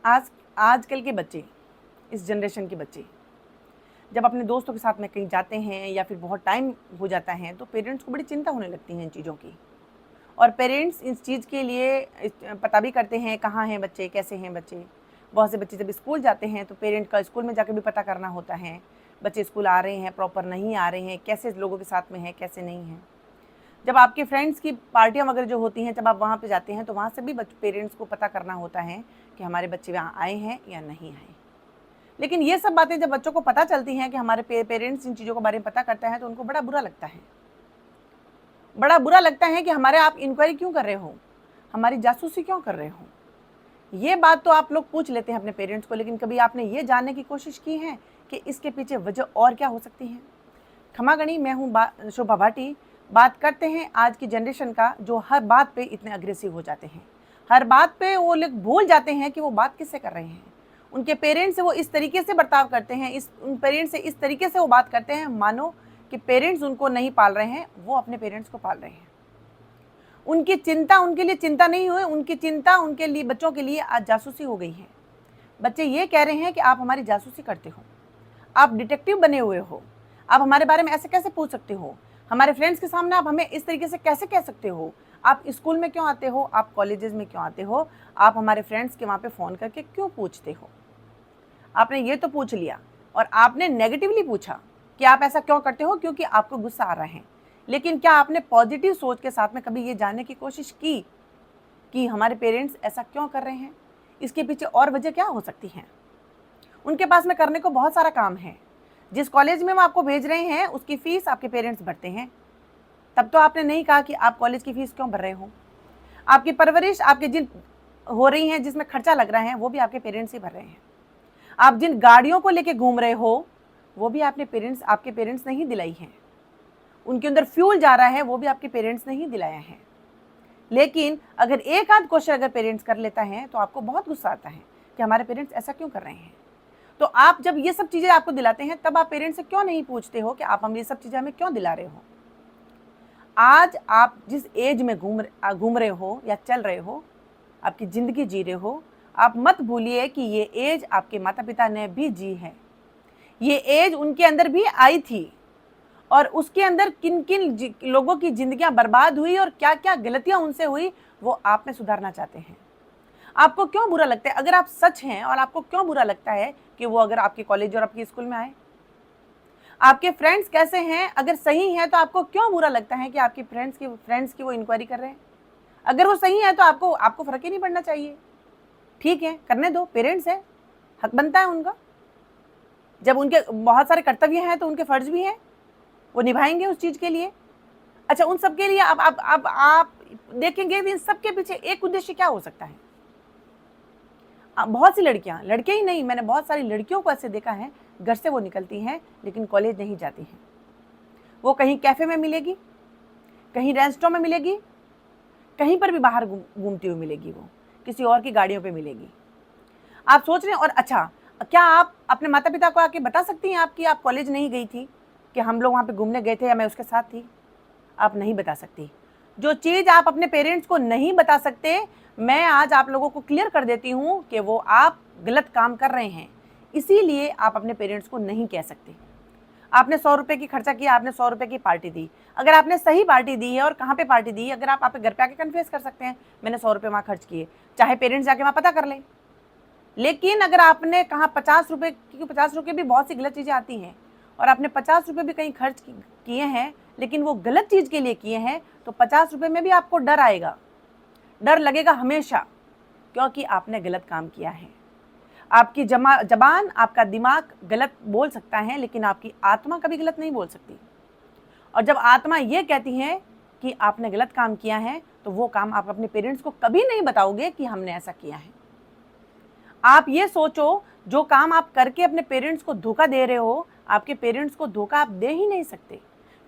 आज आजकल के बच्चे, इस जनरेशन के बच्चे जब अपने दोस्तों के साथ में कहीं जाते हैं या फिर बहुत टाइम हो जाता है तो पेरेंट्स को बड़ी चिंता होने लगती है इन चीज़ों की। और पेरेंट्स इस चीज़ के लिए पता भी करते हैं कहाँ हैं बच्चे, कैसे हैं बच्चे। बहुत से बच्चे जब स्कूल जाते हैं तो पेरेंट का स्कूल में जाकर भी पता करना होता है, बच्चे स्कूल आ रहे हैं, प्रॉपर नहीं आ रहे हैं, कैसे लोगों के साथ में हैं, कैसे नहीं हैं। जब आपके फ्रेंड्स की पार्टियाँ वगैरह जो होती हैं, जब आप वहाँ पे जाते हैं तो वहाँ से भी पेरेंट्स को पता करना होता है कि हमारे बच्चे वहाँ आए हैं या नहीं आए। लेकिन ये सब बातें जब बच्चों को पता चलती हैं कि हमारे पेरेंट्स इन चीज़ों के बारे में पता करते हैं तो उनको बड़ा बुरा लगता है। बड़ा बुरा लगता है कि हमारे आप इंक्वायरी क्यों कर रहे हो, हमारी जासूसी क्यों कर रहे हो। ये बात तो आप लोग पूछ लेते हैं अपने पेरेंट्स को, लेकिन कभी आपने ये जानने की कोशिश की है कि इसके पीछे वजह और क्या हो सकती है। खमागणी, मैं हूँ शोभा भाटी। बात करते हैं आज की जनरेशन का, जो हर बात पे इतने अग्रेसिव हो जाते हैं। हर बात पे वो लोग भूल जाते हैं कि वो बात किससे कर रहे हैं। उनके पेरेंट्स से वो इस तरीके से बर्ताव करते हैं, उन पेरेंट्स से इस तरीके से वो बात करते हैं मानो कि पेरेंट्स उनको नहीं पाल रहे हैं, वो अपने पेरेंट्स को पाल रहे हैं। उनकी चिंता उनके लिए चिंता नहीं हुई, उनकी चिंता उनके लिए, बच्चों के लिए आज जासूसी हो गई है। बच्चे ये कह रहे हैं कि आप हमारी जासूसी करते हो, आप डिटेक्टिव बने हुए हो, आप हमारे बारे में ऐसे कैसे पूछ सकते हो, हमारे फ्रेंड्स के सामने आप हमें इस तरीके से कैसे कह सकते हो, आप स्कूल में क्यों आते हो, आप कॉलेजेस में क्यों आते हो, आप हमारे फ्रेंड्स के वहाँ पे फ़ोन करके क्यों पूछते हो। आपने ये तो पूछ लिया और आपने नेगेटिवली पूछा कि आप ऐसा क्यों करते हो, क्योंकि आपको गुस्सा आ रहा है। लेकिन क्या आपने पॉजिटिव सोच के साथ में कभी ये जानने की कोशिश की कि हमारे पेरेंट्स ऐसा क्यों कर रहे हैं, इसके पीछे और वजह क्या हो सकती हैं। उनके पास में करने को बहुत सारा काम है। जिस कॉलेज में वो आपको भेज रहे हैं उसकी फ़ीस आपके पेरेंट्स भरते हैं, तब तो आपने नहीं कहा कि आप कॉलेज की फ़ीस क्यों भर रहे हो। आपकी परवरिश आपके जिन हो रही हैं, जिसमें खर्चा लग रहा है, वो भी आपके पेरेंट्स ही भर रहे हैं। आप जिन गाड़ियों को लेके घूम रहे हो वो भी आपके पेरेंट्स नहीं दिलाई हैं। उनके अंदर फ्यूल जा रहा है, वो भी आपके पेरेंट्स ने ही दिलाया है। लेकिन अगर एक आध क्वेश्चन अगर पेरेंट्स कर लेता है तो आपको बहुत गुस्सा आता है कि हमारे पेरेंट्स ऐसा क्यों कर रहे हैं। तो आप जब ये सब चीज़ें आपको दिलाते हैं तब आप पेरेंट्स से क्यों नहीं पूछते हो कि आप हम ये सब चीज़ें हमें क्यों दिला रहे हो। आज आप जिस एज में घूम रहे हो या चल रहे हो, आपकी ज़िंदगी जी रहे हो, आप मत भूलिए कि ये एज आपके माता पिता ने भी जी है। ये एज उनके अंदर भी आई थी और उसके अंदर किन किन लोगों की ज़िंदगियां बर्बाद हुई और क्या क्या गलतियां उनसे हुई, वो आप में सुधारना चाहते हैं। आपको क्यों बुरा लगता है, अगर आप सच हैं और आपको क्यों बुरा लगता है कि वो अगर आपके कॉलेज और आपके स्कूल में आए। आपके फ्रेंड्स कैसे हैं, अगर सही हैं तो आपको क्यों बुरा लगता है कि आपके फ्रेंड्स की वो इंक्वायरी कर रहे हैं। अगर वो सही है तो आपको फर्क ही नहीं पड़ना चाहिए। ठीक है, करने दो, पेरेंट्स है, हक बनता है उनका। जब उनके बहुत सारे कर्तव्य हैं तो उनके फर्ज भी हैं, वो निभाएंगे उस चीज़ के लिए। अच्छा, उन सब के लिए आप देखेंगे इन सब के पीछे एक उद्देश्य क्या हो सकता है। बहुत सी लड़कियां, लड़के ही नहीं, मैंने बहुत सारी लड़कियों को ऐसे देखा है, घर से वो निकलती हैं लेकिन कॉलेज नहीं जाती हैं। वो कहीं कैफे में मिलेगी, कहीं रेस्टोरेंट में मिलेगी, कहीं पर भी बाहर घूमती हुई मिलेगी, वो किसी और की गाड़ियों पे मिलेगी। आप सोच रहे हैं। और अच्छा, क्या आप अपने माता पिता को आके बता सकती हैं आप कि आप कॉलेज नहीं गई थी, कि हम लोग वहाँ पे घूमने गए थे या मैं उसके साथ थी। आप नहीं बता सकती। जो चीज़ आप अपने पेरेंट्स को नहीं बता सकते, मैं आज आप लोगों को क्लियर कर देती हूँ कि वो आप गलत काम कर रहे हैं, इसीलिए आप अपने पेरेंट्स को नहीं कह सकते। आपने 100 रुपये की खर्चा किया, आपने 100 रुपये की पार्टी दी। अगर आपने सही पार्टी दी है और कहाँ पे पार्टी दी, अगर आप घर पे आके कन्फेस कर सकते हैं मैंने 100 रुपये वहाँ खर्च किए, चाहे पेरेंट्स जाके वहाँ पता कर लें। लेकिन अगर आपने कहा 50 रुपये, क्योंकि 50 रुपये भी बहुत सी गलत चीज़ें आती हैं, और आपने 50 रुपये भी कहीं खर्च किए हैं लेकिन वो गलत चीज़ के लिए किए हैं, तो 50 रुपये में भी आपको डर आएगा, डर लगेगा हमेशा, क्योंकि आपने गलत काम किया है। आपकी जबान, आपका दिमाग गलत बोल सकता है लेकिन आपकी आत्मा कभी गलत नहीं बोल सकती। और जब आत्मा ये कहती है कि आपने गलत काम किया है, तो वो काम आप अपने पेरेंट्स को कभी नहीं बताओगे कि हमने ऐसा किया है। आप ये सोचो, जो काम आप करके अपने पेरेंट्स को धोखा दे रहे हो, आपके पेरेंट्स को धोखा आप दे ही नहीं सकते,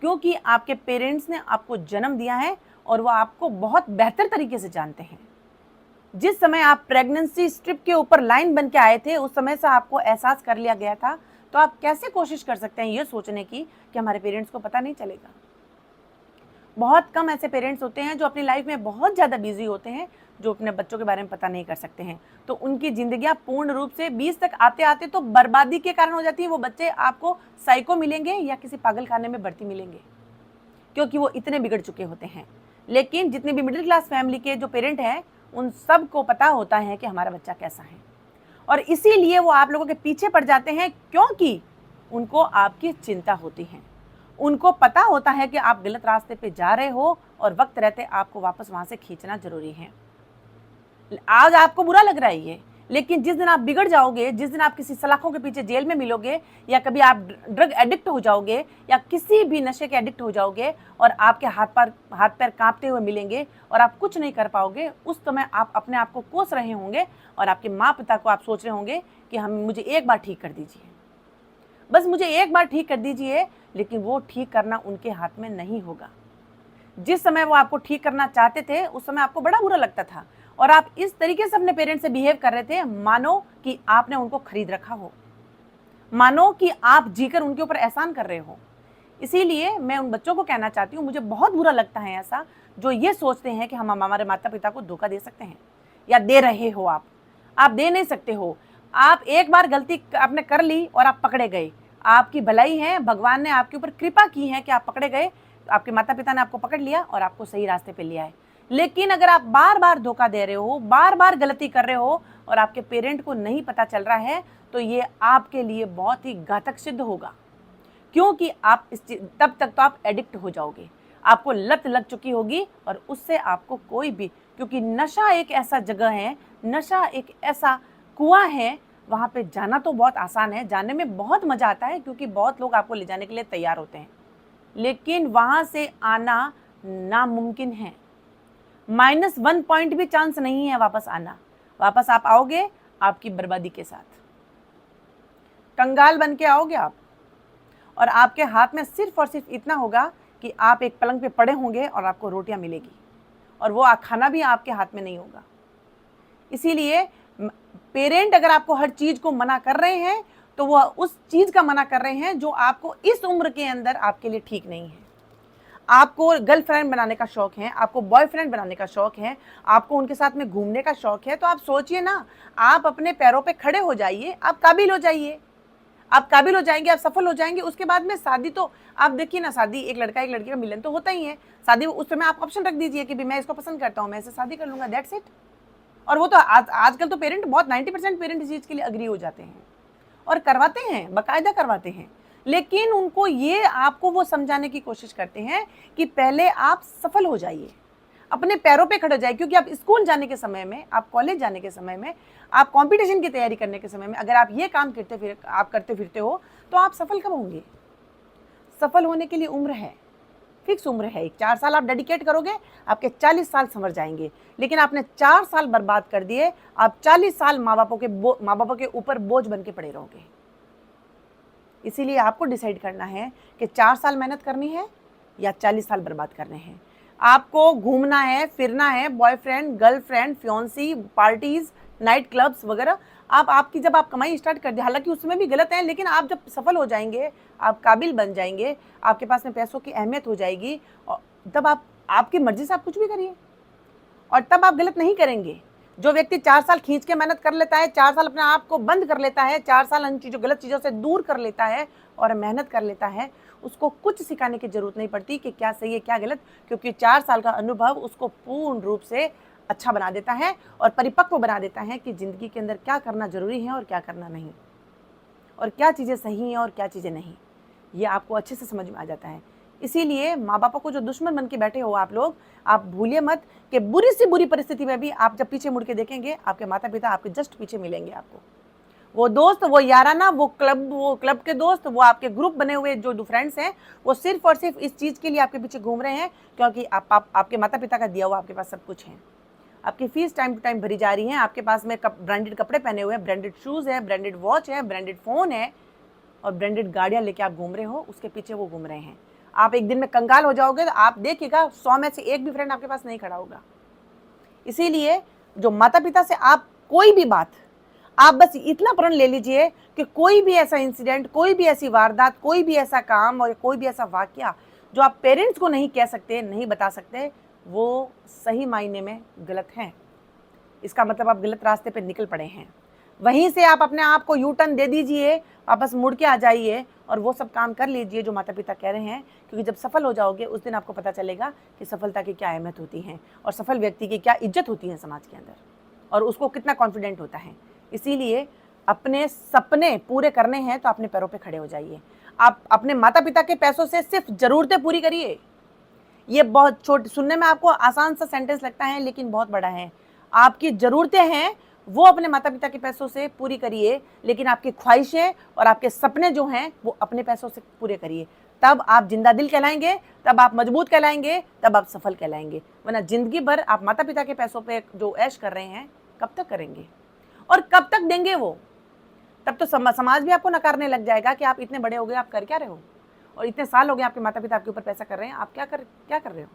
क्योंकि आपके पेरेंट्स ने आपको जन्म दिया है और वो आपको बहुत बेहतर तरीके से जानते हैं। जिस समय आप प्रेगनेंसी स्ट्रिप के ऊपर लाइन बन के आए थे, उस समय से आपको एहसास कर लिया गया था, तो आप कैसे कोशिश कर सकते हैं ये सोचने की कि हमारे पेरेंट्स को पता नहीं चलेगा। बहुत कम ऐसे पेरेंट्स होते हैं जो अपनी लाइफ में बहुत ज़्यादा बिजी होते हैं, जो अपने बच्चों के बारे में पता नहीं कर सकते हैं। तो उनकी ज़िंदगियाँ पूर्ण रूप से 20 तक आते आते तो बर्बादी के कारण हो जाती है। वो बच्चे आपको साइको मिलेंगे या किसी पागल खाने में भर्ती मिलेंगे, क्योंकि वो इतने बिगड़ चुके होते हैं। लेकिन जितने भी मिडिल क्लास फैमिली के जो पेरेंट हैं, उन सब को पता होता है कि हमारा बच्चा कैसा है, और इसीलिए वो आप लोगों के पीछे पड़ जाते हैं, क्योंकि उनको आपकी चिंता होती है। उनको पता होता है कि आप गलत रास्ते पे जा रहे हो और वक्त रहते आपको वापस वहाँ से खींचना ज़रूरी है। आज आपको बुरा लग रहा है ये, लेकिन जिस दिन आप बिगड़ जाओगे, जिस दिन आप किसी सलाखों के पीछे जेल में मिलोगे, या कभी आप ड्रग एडिक्ट हो जाओगे या किसी भी नशे के एडिक्ट हो जाओगे और आपके हाथ पैर कांपते हुए मिलेंगे और आप कुछ नहीं कर पाओगे, उस समय आप अपने आप को कोस रहे होंगे और आपके माँ पिता को आप सोच रहे होंगे कि हम मुझे एक बार ठीक कर दीजिए, बस मुझे एक बार ठीक कर दीजिए। लेकिन वो ठीक करना उनके हाथ में नहीं होगा। जिस समय वो आपको ठीक करना चाहते थे, उस समय आपको बड़ा बुरा लगता था और आप इस तरीके से अपने पेरेंट्स से बिहेव कर रहे थे, मानो कि आपने उनको खरीद रखा हो, मानो कि आप जीकर उनके ऊपर एहसान कर रहे हो। इसीलिए मैं उन बच्चों को कहना चाहती हूँ, मुझे बहुत बुरा लगता है ऐसा जो ये सोचते हैं कि हम हमारे माता पिता को धोखा दे सकते हैं, या दे रहे हो। आप दे नहीं सकते हो। आप एक बार गलती आपने कर ली और आप पकड़े गए, आपकी भलाई है, भगवान ने आपके ऊपर कृपा की है कि आप पकड़े गए, आपके माता पिता ने आपको पकड़ लिया और आपको सही रास्ते पे लिया है। लेकिन अगर आप बार बार धोखा दे रहे हो, बार बार गलती कर रहे हो और आपके पेरेंट को नहीं पता चल रहा है, तो ये आपके लिए बहुत ही घातक सिद्ध होगा, क्योंकि आप तब तक तो आप एडिक्ट हो जाओगे, आपको लत लग चुकी होगी और उससे आपको कोई भी, क्योंकि नशा एक ऐसा जगह है, नशा एक ऐसा कुआं है, वहाँ पे जाना तो बहुत आसान है, जाने में बहुत मज़ा आता है क्योंकि बहुत लोग आपको ले जाने के लिए तैयार होते हैं, लेकिन वहाँ से आना नामुमकिन है। -1 पॉइंट भी चांस नहीं है वापस आना। वापस आप आओगे आपकी बर्बादी के साथ, कंगाल बन के आओगे आप, और आपके हाथ में सिर्फ और सिर्फ इतना होगा कि आप एक पलंग पे पड़े होंगे और आपको रोटियां मिलेगी, और वो खाना भी आपके हाथ में नहीं होगा। इसीलिए पेरेंट अगर आपको हर चीज को मना कर रहे हैं, तो वो उस चीज का मना कर रहे हैं जो आपको इस उम्र के अंदर आपके लिए ठीक नहीं है। आपको गर्लफ्रेंड बनाने का शौक है, आपको बॉयफ्रेंड बनाने का शौक है, आपको उनके साथ में घूमने का शौक है, तो आप सोचिए ना, आप अपने पैरों पे खड़े हो जाइए, आप काबिल हो जाइए, आप काबिल हो जाएंगे, आप सफल हो जाएंगे। उसके बाद में शादी, तो आप देखिए ना, शादी एक लड़का एक लड़की का मिलन तो होता ही है। शादी उस समय आप ऑप्शन रख दीजिए कि मैं इसको पसंद करता हूँ, मैं इससे शादी कर लूंगा, दैट्स इट। और वो तो आजकल तो पेरेंट बहुत 90% पेरेंट इस चीज़ के लिए अग्री हो जाते हैं और करवाते हैं, बाकायदा करवाते हैं। लेकिन उनको ये आपको वो समझाने की कोशिश करते हैं कि पहले आप सफल हो जाइए, अपने पैरों पे खड़े हो जाइए, क्योंकि आप स्कूल जाने के समय में, आप कॉलेज जाने के समय में, आप कंपटीशन की तैयारी करने के समय में अगर आप ये काम करते फिरते हो, तो आप सफल कब होंगे? सफल होने के लिए उम्र है, फिक्स उम्र है। 4 साल आप डेडिकेट करोगे, आपके 40 साल संवर जाएंगे। लेकिन आपने 4 साल बर्बाद कर दिए, आप 40 साल माँ बापों के ऊपर बोझ बन के पड़े रहोगे। इसीलिए आपको डिसाइड करना है कि 4 साल मेहनत करनी है या 40 साल बर्बाद करने हैं। आपको घूमना है, फिरना है, boyfriend, girlfriend, fiancee, parties, night clubs वगैरह, आपकी जब आप कमाई स्टार्ट कर दी, हालांकि उसमें भी गलत है, लेकिन आप जब सफल हो जाएंगे, आप काबिल बन जाएंगे, आपके पास में पैसों की अहमियत हो जाएगी, और तब आप आपकी मर्जी से आप कुछ भी करिए, और तब आप गलत नहीं करेंगे। जो व्यक्ति 4 साल खींच के मेहनत कर लेता है, 4 साल अपने आप को बंद कर लेता है, 4 साल इन चीज़ों, गलत चीज़ों से दूर कर लेता है और मेहनत कर लेता है, उसको कुछ सिखाने की जरूरत नहीं पड़ती कि क्या सही है क्या गलत, क्योंकि 4 साल का अनुभव उसको पूर्ण रूप से अच्छा बना देता है और परिपक्व बना देता है कि ज़िंदगी के अंदर क्या करना जरूरी है और क्या करना नहीं, और क्या चीज़ें सही हैं और क्या चीज़ें नहीं, ये आपको अच्छे से समझ में आ जाता है। इसीलिए माँ बापों को जो दुश्मन बन के बैठे हो आप लोग, आप भूलिए मत कि बुरी से बुरी परिस्थिति में भी आप जब पीछे मुड़ के देखेंगे, आपके माता पिता आपके जस्ट पीछे मिलेंगे आपको। वो दोस्त, वो याराना, वो क्लब के दोस्त, वो आपके ग्रुप बने हुए जो फ्रेंड्स हैं, वो सिर्फ और सिर्फ इस चीज़ के लिए आपके पीछे घूम रहे हैं क्योंकि आपके माता पिता का दिया हुआ आपके पास सब कुछ है। आपकी फीस टाइम टू टाइम भरी जा रही है, आपके पास में ब्रांडेड कपड़े पहने हुए हैं, ब्रांडेड शूज़ है, ब्रांडेड वॉच है, ब्रांडेड फ़ोन है, और ब्रांडेड गाड़ियाँ लेके आप घूम रहे हो, उसके पीछे वो घूम रहे हैं। आप एक दिन में कंगाल हो जाओगे तो आप देखिएगा 100 में से एक भी फ्रेंड आपके पास नहीं खड़ा होगा। इसीलिए जो माता पिता से आप कोई भी बात, आप बस इतना प्रण ले लीजिए कि कोई भी ऐसा इंसिडेंट, कोई भी ऐसी वारदात, कोई भी ऐसा काम और कोई भी ऐसा वाकया जो आप पेरेंट्स को नहीं कह सकते, नहीं बता सकते, वो सही मायने में गलत है। इसका मतलब आप गलत रास्ते पे निकल पड़े हैं। वहीं से आप अपने आप को यू टर्न दे दीजिए, वापस मुड़ के आ जाइए और वो सब काम कर लीजिए जो माता पिता कह रहे हैं, क्योंकि जब सफल हो जाओगे उस दिन आपको पता चलेगा कि सफलता की क्या अहमियत होती है और सफल व्यक्ति की क्या इज्जत होती है समाज के अंदर और उसको कितना कॉन्फिडेंट होता है। इसीलिए अपने सपने पूरे करने हैं तो अपने पैरों पे खड़े हो जाइए। आप अपने माता पिता के पैसों से सिर्फ ज़रूरतें पूरी करिए। ये बहुत छोटी, सुनने में आपको आसान सा सेंटेंस लगता है लेकिन बहुत बड़ा है। आपकी ज़रूरतें हैं वो अपने माता पिता के पैसों से पूरी करिए, लेकिन आपकी ख्वाहिशें और आपके सपने जो हैं वो अपने पैसों से पूरे करिए। तब आप जिंदा दिल कहलाएंगे, तब आप मजबूत कहलाएंगे, तब आप सफल कहलाएंगे। वरना जिंदगी भर आप माता पिता के पैसों पे जो ऐश कर रहे हैं, कब तक करेंगे और कब तक देंगे वो? तब तो समाज भी आपको नकारने लग जाएगा कि आप इतने बड़े हो गए, आप कर क्या रहे हो, और इतने साल हो गए आपके माता पिता आपके ऊपर पैसा कर रहे हैं, आप क्या कर रहे हो?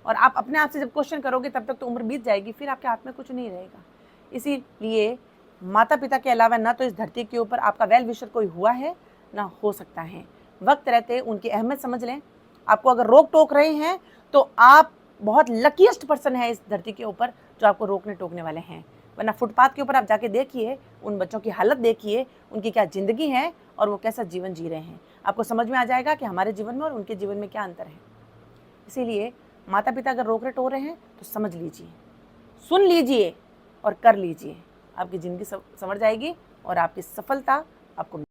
और आप अपने आप से जब क्वेश्चन करोगे तब तक तो उम्र बीत जाएगी, फिर आपके हाथ में कुछ नहीं रहेगा। इसीलिए माता पिता के अलावा ना तो इस धरती के ऊपर आपका वेल विशर कोई हुआ है ना हो सकता है। वक्त रहते उनकी अहमियत समझ लें। आपको अगर रोक टोक रहे हैं तो आप बहुत लकीएस्ट पर्सन है इस धरती के ऊपर जो आपको रोकने टोकने वाले हैं। वरना फुटपाथ के ऊपर आप जाके देखिए, उन बच्चों की हालत देखिए, उनकी क्या ज़िंदगी है और वो कैसा जीवन जी रहे हैं। आपको समझ में आ जाएगा कि हमारे जीवन में और उनके जीवन में क्या अंतर है। इसीलिए माता पिता अगर रोक रहे रहे हैं तो समझ लीजिए, सुन लीजिए और कर लीजिए। आपकी ज़िंदगी संवर जाएगी और आपकी सफलता आपको